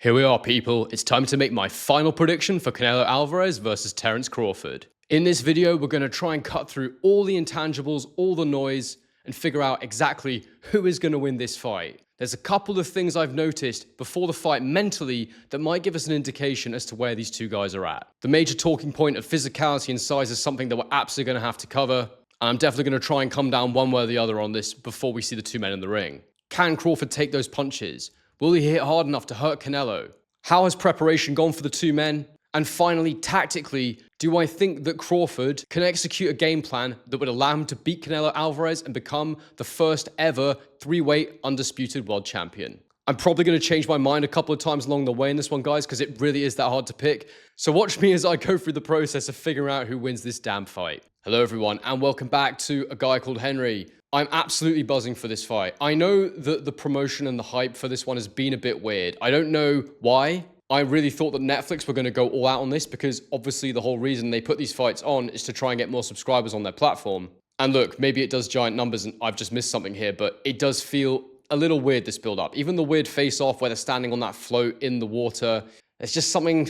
Here we are, people. It's time to make my final prediction for Canelo Alvarez versus Terence Crawford. In this video, we're going to try and cut through all the intangibles, all the noise, and figure out exactly who is going to win this fight. There's a couple of things I've noticed before the fight mentally that might give us an indication as to where these two guys are at. The major talking point of physicality and size is something that we're absolutely going to have to cover. And I'm definitely going to try and come down one way or the other on this before we see the two men in the ring. Can Crawford take those punches? Will he hit hard enough to hurt Canelo? How has preparation gone for the two men? And finally, tactically, do I think that Crawford can execute a game plan that would allow him to beat Canelo Alvarez and become the first ever three-weight undisputed world champion? I'm probably going to change my mind a couple of times along the way in this one, guys, because it really is that hard to pick. So watch me as I go through the process of figuring out who wins this damn fight. Hello, everyone, and welcome back to A Guy Called Henry. I'm absolutely buzzing for this fight. I know that the promotion and the hype for this one has been a bit weird. I don't know why. I really thought that Netflix were going to go all out on this because obviously the whole reason they put these fights on is to try and get more subscribers on their platform. And look, maybe it does giant numbers and I've just missed something here, but it does feel a little weird, this build-up. Even the weird face-off where they're standing on that float in the water, there's just something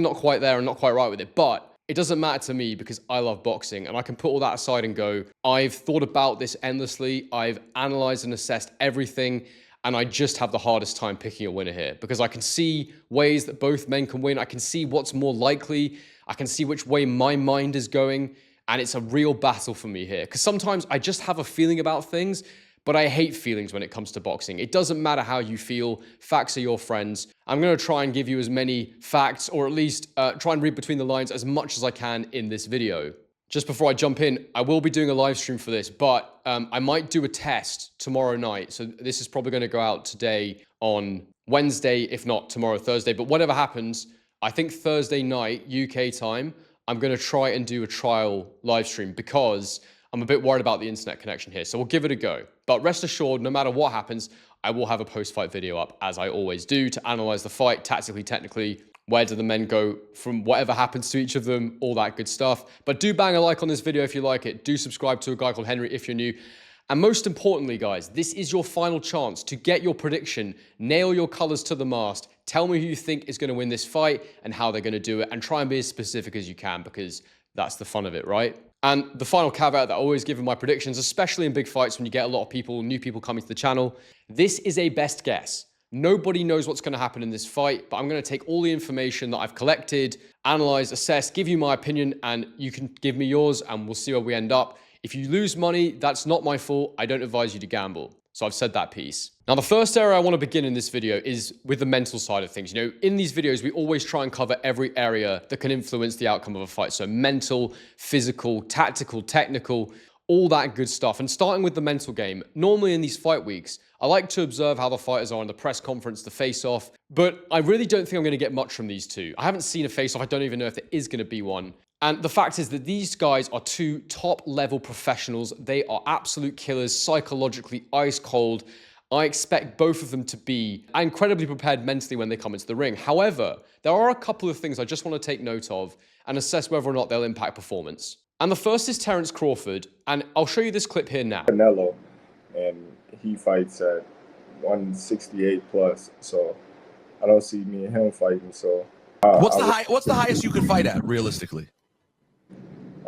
not quite there and not quite right with it. But it doesn't matter to me because I love boxing and I can put all that aside and go, I've thought about this endlessly. I've analyzed and assessed everything. And I just have the hardest time picking a winner here because I can see ways that both men can win. I can see what's more likely. I can see which way my mind is going. And it's a real battle for me here because sometimes I just have a feeling about things, but I hate feelings when it comes to boxing. It doesn't matter how you feel. Facts are your friends. I'm going to try and give you as many facts or at least try and read between the lines as much as I can in this video. Just before I jump in, I will be doing a live stream for this, but I might do a test tomorrow night. So this is probably going to go out today on Wednesday, if not tomorrow, Thursday. But whatever happens, I think Thursday night, UK time, I'm going to try and do a trial live stream because I'm a bit worried about the internet connection here. So we'll give it a go. But rest assured, no matter what happens, I will have a post-fight video up, as I always do, to analyze the fight tactically, technically. Where do the men go from whatever happens to each of them, all that good stuff. But do bang a like on this video if you like it. Do subscribe to A Guy Called Henry if you're new. And most importantly, guys, this is your final chance to get your prediction, nail your colors to the mast, tell me who you think is going to win this fight and how they're going to do it, and try and be as specific as you can because that's the fun of it, right? And the final caveat that I always give in my predictions, especially in big fights when you get a lot of people, new people coming to the channel, this is a best guess. Nobody knows what's going to happen in this fight, but I'm going to take all the information that I've collected, analyze, assess, give you my opinion, and you can give me yours, and we'll see where we end up. If you lose money, that's not my fault. I don't advise you to gamble. So I've said that piece. Now, the first area I want to begin in this video is with the mental side of things. You know, in these videos, we always try and cover every area that can influence the outcome of a fight. So mental, physical, tactical, technical, all that good stuff. And starting with the mental game, normally in these fight weeks, I like to observe how the fighters are in the press conference, the face-off, but I really don't think I'm going to get much from these two. I haven't seen a face-off. I don't even know if there is going to be one. And the fact is that these guys are two top-level professionals. They are absolute killers, psychologically ice cold. I expect both of them to be incredibly prepared mentally when they come into the ring. However, there are a couple of things I just want to take note of and assess whether or not they'll impact performance. And the first is Terence Crawford, and I'll show you this clip here now. Canelo, and he fights at 168 plus, so I don't see me and him fighting. So what's the highest you could fight at realistically?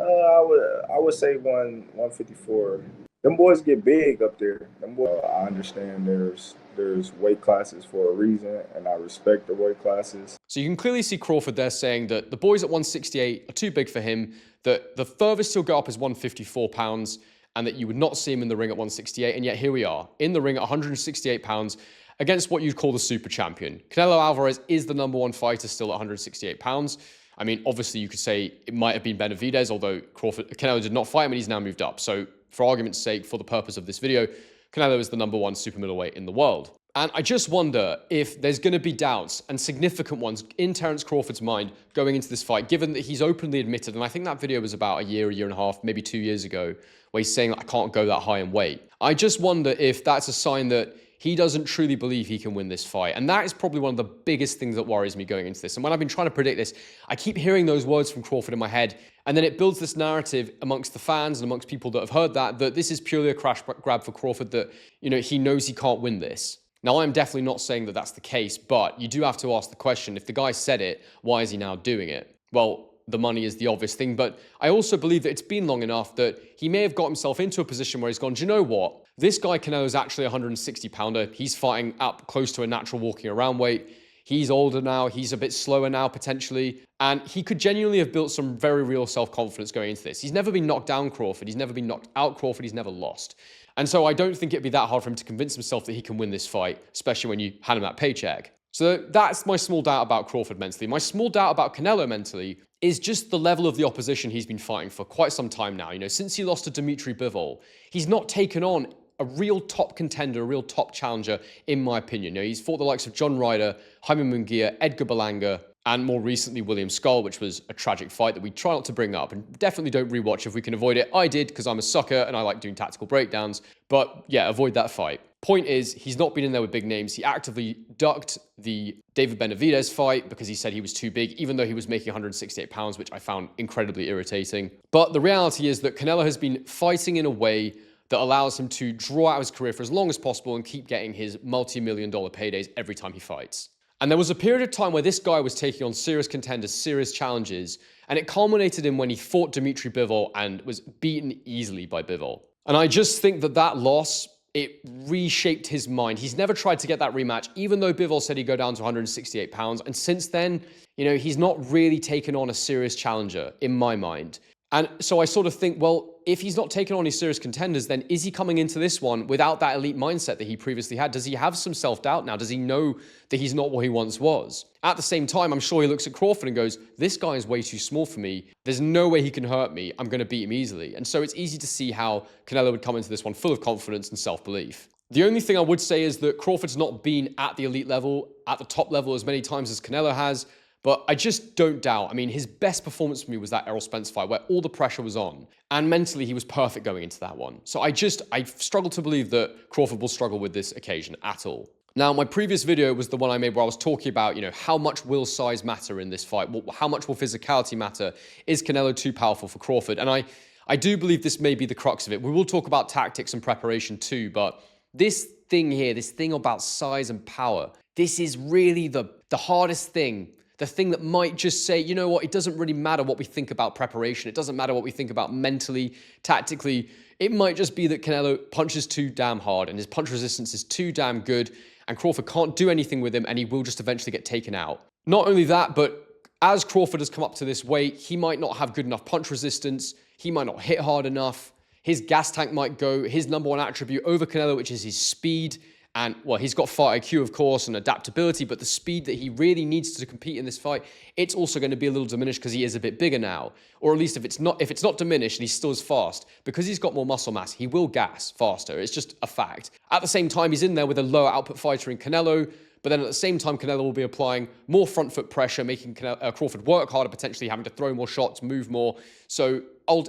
I would say 154. Them boys get big up there. Them boys, I understand there's weight classes for a reason, and I respect the weight classes. So you can clearly see Crawford there saying that the boys at 168 are too big for him, that the furthest he'll go up is 154 pounds, and that you would not see him in the ring at 168. And yet here we are, in the ring at 168 pounds against what you'd call the super champion. Canelo Alvarez is the #1 fighter still at 168 pounds. I mean, obviously you could say it might have been Benavidez, although Canelo did not fight him and he's now moved up. So for argument's sake, for the purpose of this video, Canelo is the #1 super middleweight in the world. And I just wonder if there's going to be doubts and significant ones in Terence Crawford's mind going into this fight, given that he's openly admitted, and I think that video was about a year and a half, maybe 2 years ago, where he's saying, I can't go that high in weight. I just wonder if that's a sign that he doesn't truly believe he can win this fight. And that is probably one of the biggest things that worries me going into this. And when I've been trying to predict this, I keep hearing those words from Crawford in my head. And then it builds this narrative amongst the fans and amongst people that have heard that this is purely a crash grab for Crawford, that, you know, he knows he can't win this. Now, I'm definitely not saying that that's the case, but you do have to ask the question, if the guy said it, why is he now doing it? Well, the money is the obvious thing, but I also believe that it's been long enough that he may have got himself into a position where he's gone, do you know what? This guy Canelo is actually a 160-pounder. He's fighting up close to a natural walking around weight. He's older now. He's a bit slower now, potentially. And he could genuinely have built some very real self-confidence going into this. He's never been knocked down Crawford. He's never been knocked out Crawford. He's never lost. And so I don't think it'd be that hard for him to convince himself that he can win this fight, especially when you hand him that paycheck. So that's my small doubt about Crawford mentally. My small doubt about Canelo mentally is just the level of the opposition he's been fighting for quite some time now. You know, since he lost to Dimitri Bivol, he's not taken on a real top contender, a real top challenger, in my opinion. You know, he's fought the likes of John Ryder, Jaime Munguia, Edgar Berlanga, and more recently William Skull, which was a tragic fight that we try not to bring up, and definitely don't rewatch if we can avoid it. I did, because I'm a sucker and I like doing tactical breakdowns, but yeah, avoid that fight. Point is, he's not been in there with big names. He actively ducked the David Benavidez fight because he said he was too big, even though he was making 168 pounds, which I found incredibly irritating. But the reality is that Canelo has been fighting in a way that allows him to draw out his career for as long as possible and keep getting his multi-million-dollar paydays every time he fights. And there was a period of time where this guy was taking on serious contenders, serious challenges, and it culminated in when he fought Dimitri Bivol and was beaten easily by Bivol. And I just think that that loss, it reshaped his mind. He's never tried to get that rematch, even though Bivol said he'd go down to 168 pounds. And since then, you know, he's not really taken on a serious challenger, in my mind. And so I sort of think, well, if he's not taken on any serious contenders, then is he coming into this one without that elite mindset that he previously had? Does he have some self-doubt now? Does he know that he's not what he once was? At the same time, I'm sure he looks at Crawford and goes, this guy is way too small for me. There's no way he can hurt me. I'm going to beat him easily. And so it's easy to see how Canelo would come into this one full of confidence and self-belief. The only thing I would say is that Crawford's not been at the elite level, at the top level as many times as Canelo has. But I just don't doubt. I mean, his best performance for me was that Errol Spence fight where all the pressure was on. And mentally, he was perfect going into that one. So I struggle to believe that Crawford will struggle with this occasion at all. Now, my previous video was the one I made where I was talking about, you know, how much will size matter in this fight? How much will physicality matter? Is Canelo too powerful for Crawford? And I do believe this may be the crux of it. We will talk about tactics and preparation too, but this thing here, this thing about size and power, this is really the hardest thing. The thing that might just say, you know what, it doesn't really matter what we think about preparation. It doesn't matter what we think about mentally, tactically. It might just be that Canelo punches too damn hard and his punch resistance is too damn good and Crawford can't do anything with him and he will just eventually get taken out. Not only that, but as Crawford has come up to this weight, he might not have good enough punch resistance. He might not hit hard enough. His gas tank might go. His number one attribute over Canelo, which is his speed. And, well, he's got fight IQ, of course, and adaptability, but the speed that he really needs to compete in this fight, it's also going to be a little diminished because he is a bit bigger now. Or at least if it's not diminished and he's still as fast, because he's got more muscle mass, he will gas faster. It's just a fact. At the same time, he's in there with a lower output fighter in Canelo, but then at the same time, Canelo will be applying more front foot pressure, making Crawford work harder, potentially having to throw more shots, move more. So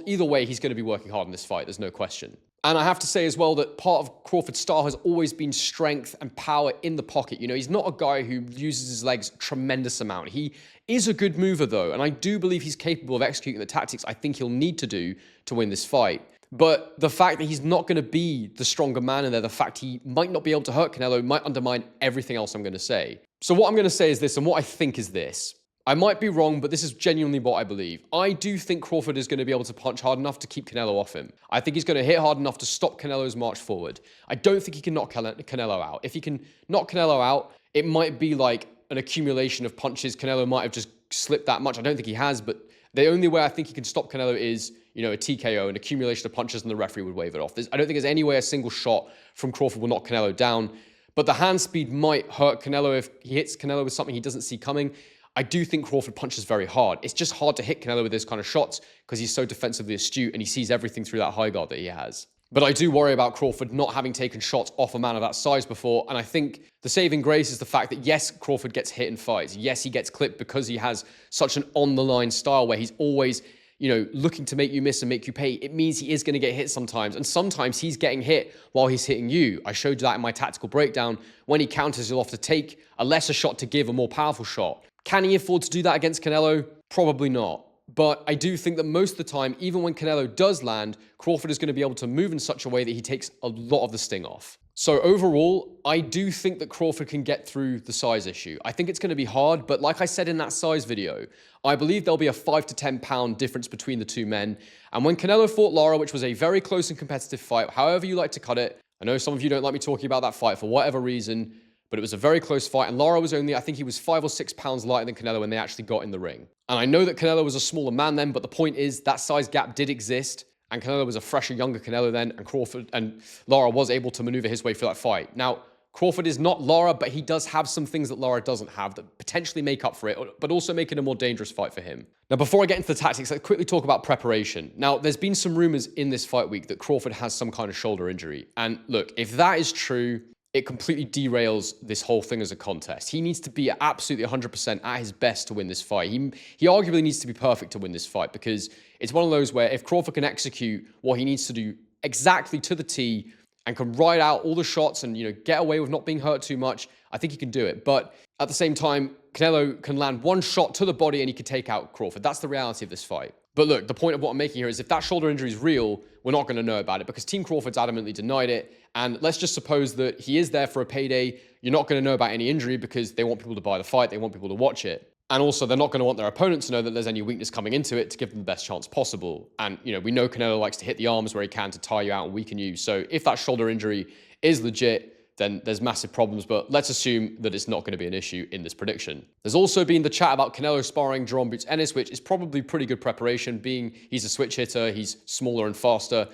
either way, he's going to be working hard in this fight. There's no question. And I have to say as well that part of Crawford's style has always been strength and power in the pocket. You know, he's not a guy who uses his legs a tremendous amount. He is a good mover though, and I do believe he's capable of executing the tactics I think he'll need to do to win this fight. But the fact that he's not going to be the stronger man in there, the fact he might not be able to hurt Canelo might undermine everything else I'm going to say. So what I'm going to say is this, and what I think is this. I might be wrong, but this is genuinely what I believe. I do think Crawford is going to be able to punch hard enough to keep Canelo off him. I think he's going to hit hard enough to stop Canelo's march forward. I don't think he can knock Canelo out. If he can knock Canelo out, it might be like an accumulation of punches. Canelo might have just slipped that much. I don't think he has, but the only way I think he can stop Canelo is, you know, a TKO, an accumulation of punches, and the referee would wave it off. I don't think there's any way a single shot from Crawford will knock Canelo down, but the hand speed might hurt Canelo if he hits Canelo with something he doesn't see coming. I do think Crawford punches very hard. It's just hard to hit Canelo with this kind of shots because he's so defensively astute and he sees everything through that high guard that he has. But I do worry about Crawford not having taken shots off a man of that size before. And I think the saving grace is the fact that, yes, Crawford gets hit in fights. Yes, he gets clipped because he has such an on-the-line style where he's always, you know, looking to make you miss and make you pay. It means he is going to get hit sometimes. And sometimes he's getting hit while he's hitting you. I showed you that in my tactical breakdown. When he counters, he'll have to take a lesser shot to give a more powerful shot. Can he afford to do that against Canelo? Probably not. But I do think that most of the time, even when Canelo does land, Crawford is going to be able to move in such a way that he takes a lot of the sting off. So overall, I do think that Crawford can get through the size issue. I think it's going to be hard, but like I said in that size video, I believe there'll be a 5 to 10 pound difference between the two men. And when Canelo fought Lara, which was a very close and competitive fight, however you like to cut it, I know some of you don't like me talking about that fight for whatever reason, but it was a very close fight. And Lara was only, I think he was 5 or 6 pounds lighter than Canelo when they actually got in the ring. And I know that Canelo was a smaller man then, but the point is that size gap did exist. And Canelo was a fresher, younger Canelo then, and Crawford and Lara was able to maneuver his way through that fight. Now, Crawford is not Lara, but he does have some things that Lara doesn't have that potentially make up for it, but also make it a more dangerous fight for him. Now, before I get into the tactics, let's quickly talk about preparation. Now, there's been some rumors in this fight week that Crawford has some kind of shoulder injury. And look, if that is true, it completely derails this whole thing as a contest. He needs to be absolutely 100% at his best to win this fight. He arguably needs to be perfect to win this fight because it's one of those where if Crawford can execute what he needs to do exactly to the T and can ride out all the shots and, get away with not being hurt too much, I think he can do it. But at the same time, Canelo can land one shot to the body and he can take out Crawford. That's the reality of this fight. But look, the point of what I'm making here is if that shoulder injury is real, we're not going to know about it because Team Crawford's adamantly denied it. And let's just suppose that he is there for a payday. You're not going to know about any injury because they want people to buy the fight. They want people to watch it. And also, they're not going to want their opponent to know that there's any weakness coming into it to give them the best chance possible. And, we know Canelo likes to hit the arms where he can to tire you out and weaken you. So if that shoulder injury is legit, then there's massive problems, but let's assume that it's not going to be an issue in this prediction. There's also been the chat about Canelo sparring Jerome Boots Ennis, which is probably pretty good preparation, being he's a switch hitter, he's smaller and faster,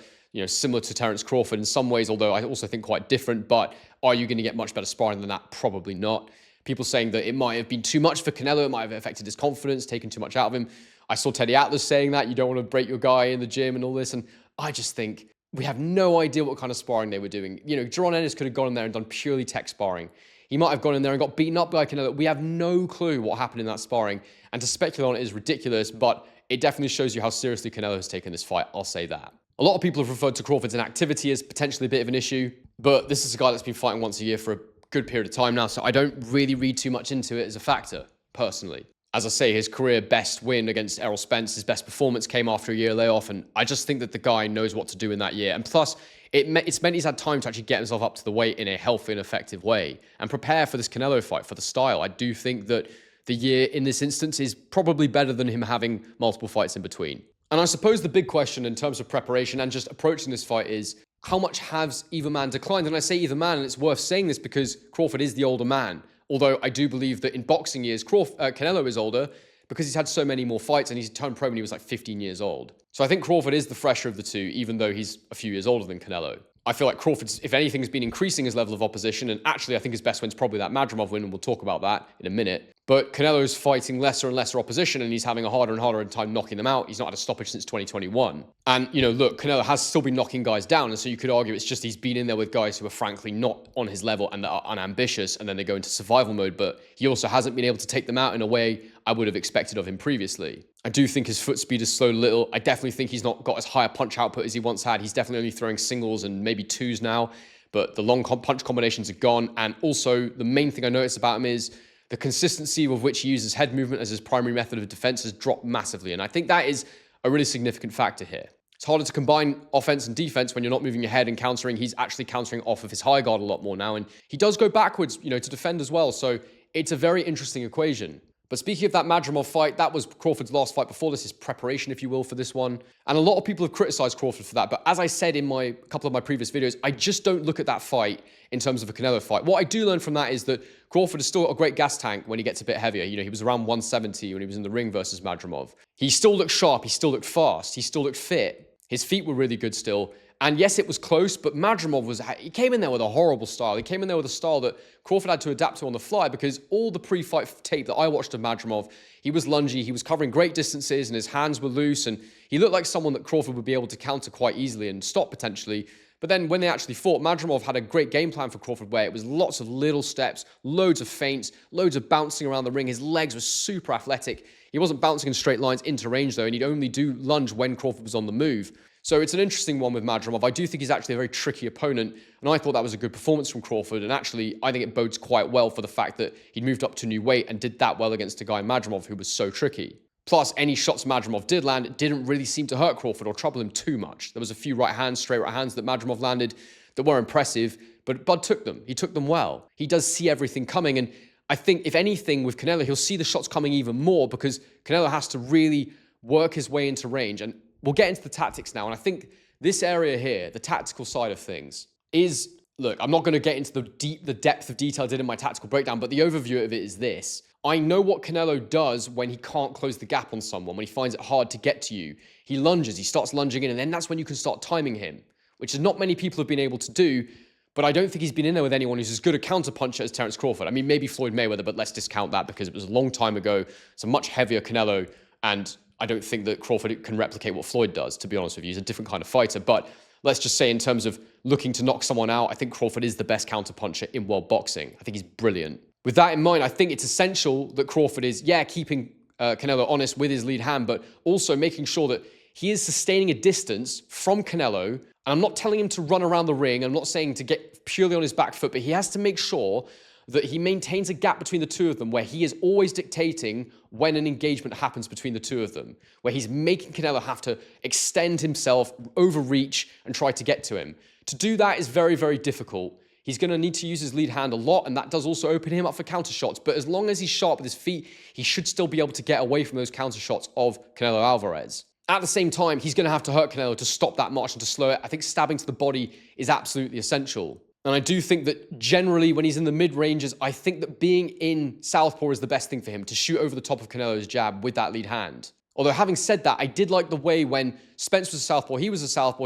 similar to Terence Crawford in some ways, although I also think quite different, but are you going to get much better sparring than that? Probably not. People saying that it might have been too much for Canelo, it might have affected his confidence, taken too much out of him. I saw Teddy Atlas saying that, you don't want to break your guy in the gym and all this, and I just think we have no idea what kind of sparring they were doing. Jerome Ennis could have gone in there and done purely tech sparring. He might have gone in there and got beaten up by Canelo. We have no clue what happened in that sparring. And to speculate on it is ridiculous, but it definitely shows you how seriously Canelo has taken this fight. I'll say that. A lot of people have referred to Crawford's inactivity as potentially a bit of an issue, but this is a guy that's been fighting once a year for a good period of time now, so I don't really read too much into it as a factor, personally. As I say, his career best win against Errol Spence, his best performance came after a year layoff, and I just think that the guy knows what to do in that year. And plus, it's meant he's had time to actually get himself up to the weight in a healthy and effective way and prepare for this Canelo fight, for the style. I do think that the year in this instance is probably better than him having multiple fights in between. And I suppose the big question in terms of preparation and just approaching this fight is, how much has either man declined? And I say either man, and it's worth saying this because Crawford is the older man. Although I do believe that in boxing years, Canelo is older because he's had so many more fights and he's turned pro when he was like 15 years old. So I think Crawford is the fresher of the two, even though he's a few years older than Canelo. I feel like Crawford's, if anything, has been increasing his level of opposition. And actually, I think his best win's probably that Madrimov win, and we'll talk about that in a minute. But Canelo's fighting lesser and lesser opposition, and he's having a harder and harder time knocking them out. He's not had a stoppage since 2021. And, look, Canelo has still been knocking guys down. And so you could argue it's just he's been in there with guys who are frankly not on his level and that are unambitious, and then they go into survival mode. But he also hasn't been able to take them out in a way I would have expected of him previously. I do think his foot speed has slowed a little. I definitely think he's not got as high a punch output as he once had. He's definitely only throwing singles and maybe twos now, but the long punch combinations are gone. And also the main thing I notice about him is the consistency with which he uses head movement as his primary method of defense has dropped massively. And I think that is a really significant factor here. It's harder to combine offense and defense when you're not moving your head and countering. He's actually countering off of his high guard a lot more now. And he does go backwards, to defend as well. So it's a very interesting equation. But speaking of that Madrimov fight, that was Crawford's last fight before this, his preparation, if you will, for this one. And a lot of people have criticized Crawford for that. But as I said in a couple of my previous videos, I just don't look at that fight in terms of a Canelo fight. What I do learn from that is that Crawford has still got a great gas tank when he gets a bit heavier. He was around 170 when he was in the ring versus Madrimov. He still looked sharp. He still looked fast. He still looked fit. His feet were really good still. And yes, it was close, but Madrimov he came in there with a horrible style. He came in there with a style that Crawford had to adapt to on the fly because all the pre-fight tape that I watched of Madrimov, he was lungy, he was covering great distances and his hands were loose and he looked like someone that Crawford would be able to counter quite easily and stop potentially. But then when they actually fought, Madrimov had a great game plan for Crawford where it was lots of little steps, loads of feints, loads of bouncing around the ring. His legs were super athletic. He wasn't bouncing in straight lines into range though, and he'd only do lunge when Crawford was on the move. So it's an interesting one with Madrimov. I do think he's actually a very tricky opponent, and I thought that was a good performance from Crawford, and actually I think it bodes quite well for the fact that he'd moved up to new weight and did that well against a guy Madrimov who was so tricky. Plus, any shots Madrimov did land, it didn't really seem to hurt Crawford or trouble him too much. There was a few straight right hands that Madrimov landed that were impressive, but Bud took them. He took them well. He does see everything coming, and I think, if anything, with Canelo, he'll see the shots coming even more because Canelo has to really work his way into range. And we'll get into the tactics now, and I think this area here, the tactical side of things, is... Look, I'm not going to get into the depth of detail I did in my tactical breakdown, but the overview of it is this. I know what Canelo does when he can't close the gap on someone, when he finds it hard to get to you. He lunges, he starts lunging in, and then that's when you can start timing him, which is not many people have been able to do, but I don't think he's been in there with anyone who's as good a counterpuncher as Terence Crawford. I mean, maybe Floyd Mayweather, but let's discount that because it was a long time ago. It's a much heavier Canelo, and I don't think that Crawford can replicate what Floyd does, to be honest with you. He's a different kind of fighter, but let's just say in terms of looking to knock someone out, I think Crawford is the best counterpuncher in world boxing. I think he's brilliant. With that in mind, I think it's essential that Crawford is, keeping Canelo honest with his lead hand, but also making sure that he is sustaining a distance from Canelo. And I'm not telling him to run around the ring. I'm not saying to get purely on his back foot, but he has to make sure that he maintains a gap between the two of them where he is always dictating when an engagement happens between the two of them, where he's making Canelo have to extend himself, overreach, and try to get to him. To do that is very, very difficult. He's going to need to use his lead hand a lot, and that does also open him up for counter shots. But as long as he's sharp with his feet, he should still be able to get away from those counter shots of Canelo Alvarez. At the same time, he's going to have to hurt Canelo to stop that march and to slow it. I think stabbing to the body is absolutely essential. And I do think that generally when he's in the mid-ranges, I think that being in southpaw is the best thing for him, to shoot over the top of Canelo's jab with that lead hand. Although having said that, I did like the way when Spence was a southpaw, he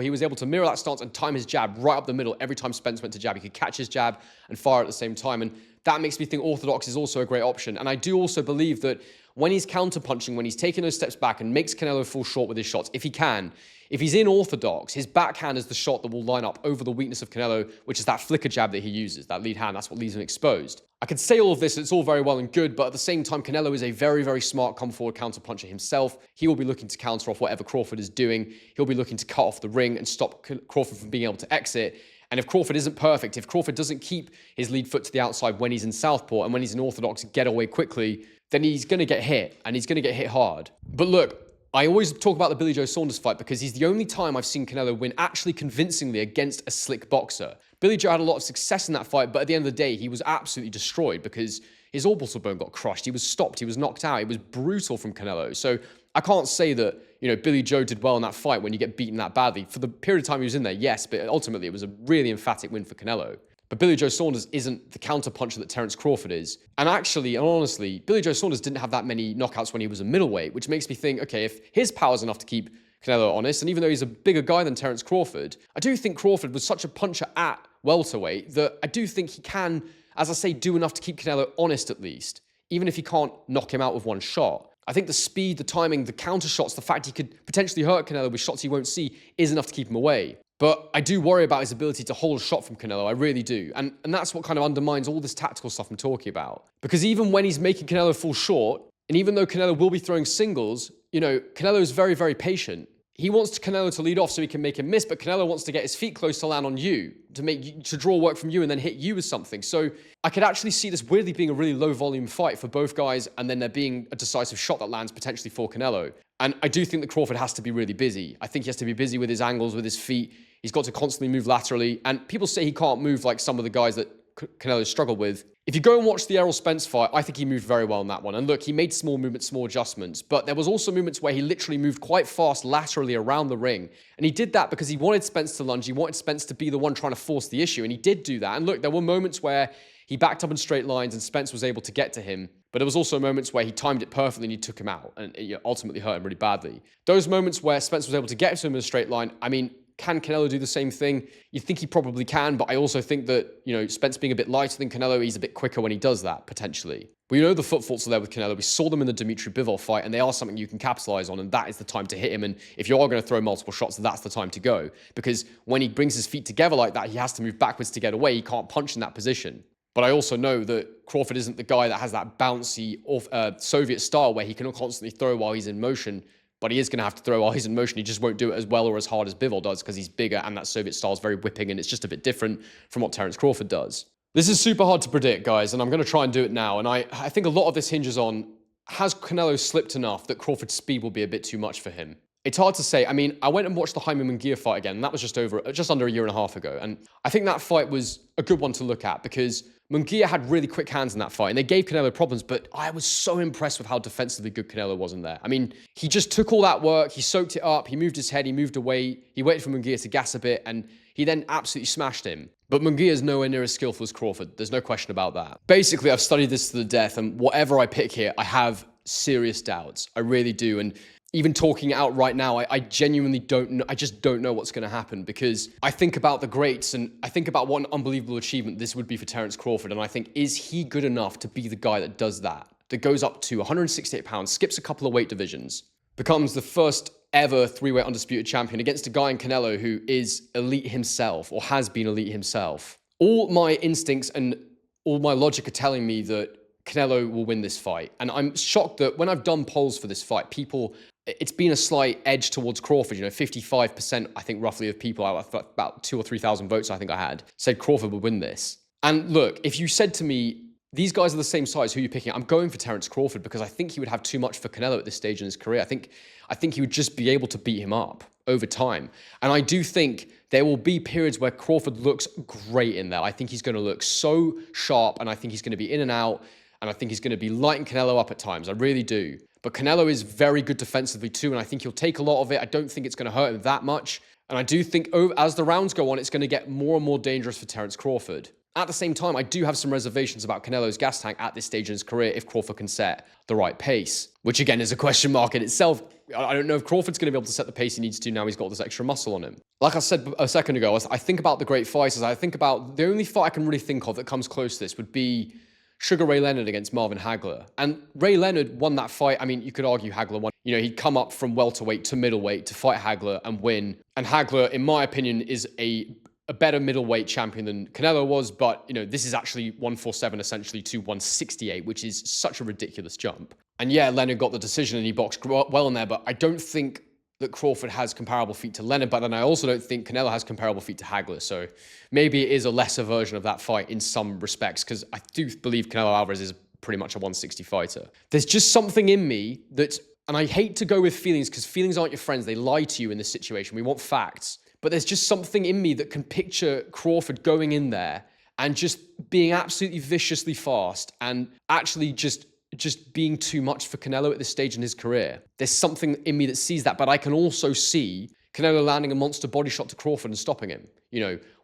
was able to mirror that stance and time his jab right up the middle every time Spence went to jab. He could catch his jab and fire at the same time. And that makes me think orthodox is also a great option. And I do also believe that when he's counter-punching, when he's taking those steps back and makes Canelo fall short with his shots, if he can, if he's in orthodox, his backhand is the shot that will line up over the weakness of Canelo, which is that flicker jab that he uses, that lead hand. That's what leaves him exposed. I could say all of this, it's all very well and good, but at the same time, Canelo is a very, very smart come-forward counter-puncher himself. He will be looking to counter off whatever Crawford is doing. He'll be looking to cut off the ring and stop Crawford from being able to exit. And if Crawford isn't perfect, if Crawford doesn't keep his lead foot to the outside when he's in southpaw and when he's in orthodox, get away quickly, then he's going to get hit, and he's going to get hit hard. But look, I always talk about the Billy Joe Saunders fight because he's the only time I've seen Canelo win actually convincingly against a slick boxer. Billy Joe had a lot of success in that fight, but at the end of the day, he was absolutely destroyed because his orbital bone got crushed. He was stopped. He was knocked out. It was brutal from Canelo. So I can't say that, Billy Joe did well in that fight when you get beaten that badly. For the period of time he was in there, yes, but ultimately it was a really emphatic win for Canelo. But Billy Joe Saunders isn't the counter-puncher that Terence Crawford is. And actually, and honestly, Billy Joe Saunders didn't have that many knockouts when he was a middleweight, which makes me think, okay, if his power's enough to keep Canelo honest, and even though he's a bigger guy than Terence Crawford, I do think Crawford was such a puncher at welterweight that I do think he can, as I say, do enough to keep Canelo honest at least, even if he can't knock him out with one shot. I think the speed, the timing, the counter shots, the fact he could potentially hurt Canelo with shots he won't see is enough to keep him away. But I do worry about his ability to hold a shot from Canelo, I really do. And that's what kind of undermines all this tactical stuff I'm talking about. Because even when he's making Canelo fall short, and even though Canelo will be throwing singles, Canelo is very, very patient. He wants Canelo to lead off so he can make him miss, but Canelo wants to get his feet close to land on you, to draw work from you and then hit you with something. So I could actually see this weirdly being a really low volume fight for both guys, and then there being a decisive shot that lands potentially for Canelo. And I do think that Crawford has to be really busy. I think he has to be busy with his angles, with his feet. He's got to constantly move laterally. And people say he can't move like some of the guys that Canelo struggled with. If you go and watch the Errol Spence fight, I think he moved very well in that one. And look, he made small movements, small adjustments. But there was also moments where he literally moved quite fast laterally around the ring. And he did that because he wanted Spence to lunge. He wanted Spence to be the one trying to force the issue. And he did do that. And look, there were moments where he backed up in straight lines and Spence was able to get to him. But there was also moments where he timed it perfectly and he took him out. And it ultimately hurt him really badly. Those moments where Spence was able to get to him in a straight line, I mean, can Canelo do the same thing? You think he probably can, but I also think that, Spence being a bit lighter than Canelo, he's a bit quicker when he does that, potentially. We know the foot faults are there with Canelo. We saw them in the Dimitri Bivol fight, and they are something you can capitalize on, and that is the time to hit him. And if you are going to throw multiple shots, that's the time to go. Because when he brings his feet together like that, he has to move backwards to get away. He can't punch in that position. But I also know that Crawford isn't the guy that has that bouncy Soviet style where he can constantly throw while he's in motion. But he is going to have to throw while he's in motion. He just won't do it as well or as hard as Bivol does because he's bigger and that Soviet style is very whipping and it's just a bit different from what Terence Crawford does. This is super hard to predict, guys, and I'm going to try and do it now. And I think a lot of this hinges on has Canelo slipped enough that Crawford's speed will be a bit too much for him? It's hard to say. I mean, I went and watched the Jaime Munguia fight again, and that was just under a year and a half ago. And I think that fight was a good one to look at because Munguia had really quick hands in that fight, and they gave Canelo problems, but I was so impressed with how defensively good Canelo was in there. I mean, he just took all that work, he soaked it up, he moved his head, he moved away, he waited for Munguia to gas a bit, and he then absolutely smashed him. But Munguia is nowhere near as skillful as Crawford. There's no question about that. Basically, I've studied this to the death, and whatever I pick here, I have serious doubts. I really do. And even talking it out right now, I genuinely don't know. I just don't know what's going to happen because I think about the greats and I think about what an unbelievable achievement this would be for Terence Crawford. And I think, is he good enough to be the guy that does that? That goes up to 168 pounds, skips a couple of weight divisions, becomes the first ever three-weight undisputed champion against a guy in Canelo who is elite himself or has been elite himself. All my instincts and all my logic are telling me that Canelo will win this fight. And I'm shocked that when I've done polls for this fight, it's been a slight edge towards Crawford. 55%, I think, roughly of people, about 2,000 or 3,000 votes I think I had, said Crawford would win this. And look, if you said to me, these guys are the same size, who are you picking? I'm going for Terence Crawford because I think he would have too much for Canelo at this stage in his career. I think he would just be able to beat him up over time. And I do think there will be periods where Crawford looks great in there. I think he's going to look so sharp, and I think he's going to be in and out, and I think he's going to be lighting Canelo up at times. I really do. But Canelo is very good defensively too, and I think he'll take a lot of it. I don't think it's going to hurt him that much. And I do think as the rounds go on, it's going to get more and more dangerous for Terence Crawford. At the same time, I do have some reservations about Canelo's gas tank at this stage in his career if Crawford can set the right pace, which again is a question mark in itself. I don't know if Crawford's going to be able to set the pace he needs to now he's got this extra muscle on him. Like I said a second ago, I think about the great fighters. I think about the only fight I can really think of that comes close to this would be Sugar Ray Leonard against Marvin Hagler. And Ray Leonard won that fight. I mean, you could argue Hagler won. He'd come up from welterweight to middleweight to fight Hagler and win. And Hagler, in my opinion, is a better middleweight champion than Canelo was. But, this is actually 147 essentially to 168, which is such a ridiculous jump. And yeah, Leonard got the decision and he boxed well in there. But I don't think that Crawford has comparable feet to Leonard, but then I also don't think Canelo has comparable feet to Hagler. So maybe it is a lesser version of that fight in some respects, because I do believe Canelo Alvarez is pretty much a 160 fighter. There's just something in me that, and I hate to go with feelings because feelings aren't your friends. They lie to you in this situation. We want facts. But there's just something in me that can picture Crawford going in there and just being absolutely viciously fast and actually just being too much for Canelo at this stage in his career. There's something in me that sees that, but I can also see Canelo landing a monster body shot to Crawford and stopping him,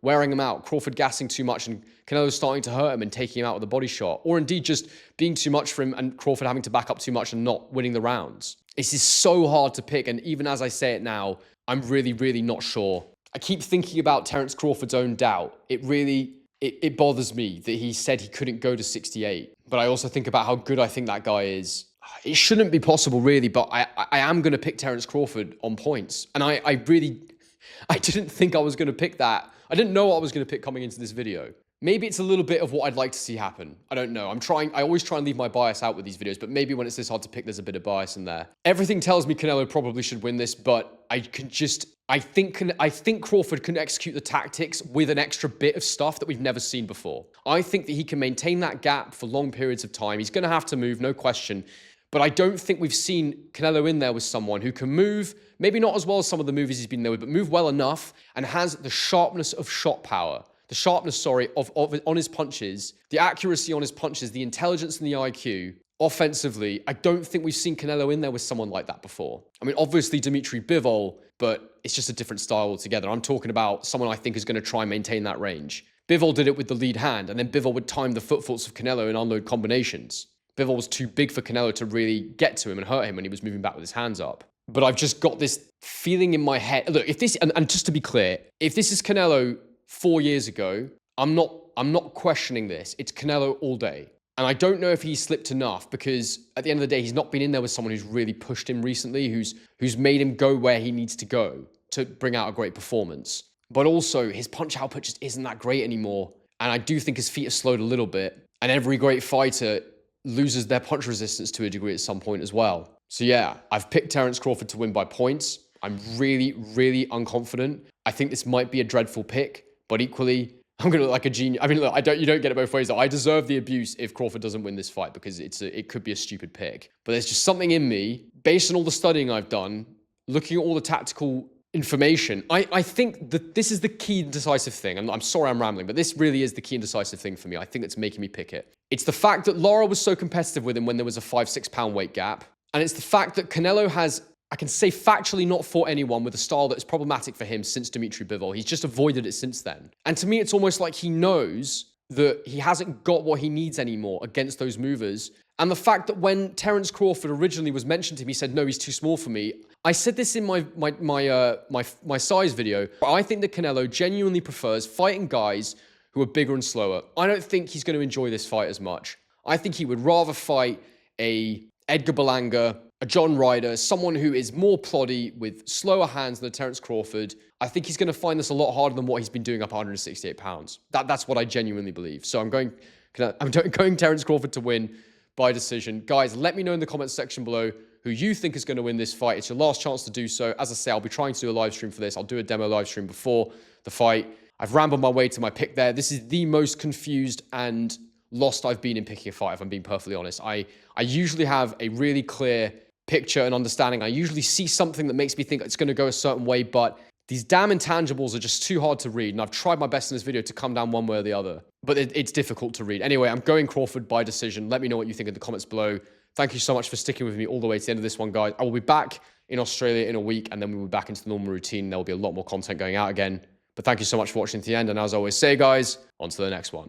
wearing him out, Crawford gassing too much and Canelo starting to hurt him and taking him out with a body shot, or indeed just being too much for him and Crawford having to back up too much and not winning the rounds. This is so hard to pick, and even as I say it now, I'm really, really not sure. I keep thinking about Terence Crawford's own doubt. It bothers me that he said he couldn't go to 68. But I also think about how good I think that guy is. It shouldn't be possible, really, but I am going to pick Terence Crawford on points. And I didn't think I was going to pick that. I didn't know what I was going to pick coming into this video. Maybe it's a little bit of what I'd like to see happen. I don't know. I always try and leave my bias out with these videos, but maybe when it's this hard to pick, there's a bit of bias in there. Everything tells me Canelo probably should win this, but I think Crawford can execute the tactics with an extra bit of stuff that we've never seen before. I think that he can maintain that gap for long periods of time. He's going to have to move, no question. But I don't think we've seen Canelo in there with someone who can move, maybe not as well as some of the movies he's been there with, but move well enough and has the sharpness of shot power. The sharpness, on his punches, the accuracy on his punches, the intelligence and the IQ. Offensively, I don't think we've seen Canelo in there with someone like that before. I mean, obviously Dimitri Bivol, but it's just a different style altogether. I'm talking about someone I think is going to try and maintain that range. Bivol did it with the lead hand, and then Bivol would time the foot faults of Canelo in unload combinations. Bivol was too big for Canelo to really get to him and hurt him when he was moving back with his hands up. But I've just got this feeling in my head. Look, if this, and just to be clear, if this is Canelo 4 years ago, I'm not questioning this. It's Canelo all day. And I don't know if he's slipped enough because at the end of the day, he's not been in there with someone who's really pushed him recently, who's made him go where he needs to go to bring out a great performance. But also, his punch output just isn't that great anymore. And I do think his feet are slowed a little bit. And every great fighter loses their punch resistance to a degree at some point as well. So yeah, I've picked Terence Crawford to win by points. I'm really, really unconfident. I think this might be a dreadful pick, but equally, I'm gonna look like a genius. I mean, look, you don't get it both ways. I deserve the abuse if Crawford doesn't win this fight because it could be a stupid pick. But there's just something in me, based on all the studying I've done, looking at all the tactical information. I think that this is the key and decisive thing. I'm sorry I'm rambling, but this really is the key and decisive thing for me. I think it's making me pick it. It's the fact that Lara was so competitive with him when there was a 5-6 pound weight gap. And it's the fact that Canelo has, I can say factually, not fought anyone with a style that is problematic for him since Dimitri Bivol. He's just avoided it since then. And to me, it's almost like he knows that he hasn't got what he needs anymore against those movers. And the fact that when Terence Crawford originally was mentioned to him, he said, no, he's too small for me. I said this in my size video. I think that Canelo genuinely prefers fighting guys who are bigger and slower. I don't think he's going to enjoy this fight as much. I think he would rather fight a Edgar Berlanga, a John Ryder, someone who is more ploddy with slower hands than Terence Crawford. I think he's going to find this a lot harder than what he's been doing up 168 pounds. That's what I genuinely believe. So I'm going Terence Crawford to win by decision. Guys, let me know in the comments section below who you think is going to win this fight. It's your last chance to do so. As I say, I'll be trying to do a live stream for this. I'll do a demo live stream before the fight. I've rambled my way to my pick there. This is the most confused and lost I've been in picking a fight, if I'm being perfectly honest. I usually have a really clear picture and understanding. I usually see something that makes me think it's going to go a certain way, but these damn intangibles are just too hard to read, and I've tried my best in this video to come down one way or the other, but it's difficult to read. Anyway, I'm going Crawford by decision. Let me know what you think in the comments below. Thank you so much for sticking with me all the way to the end of this one, guys. I will be back in Australia in a week, and then we'll be back into the normal routine. There will be a lot more content going out again. But thank you so much for watching to the end, and as I always say, guys, on to the next one.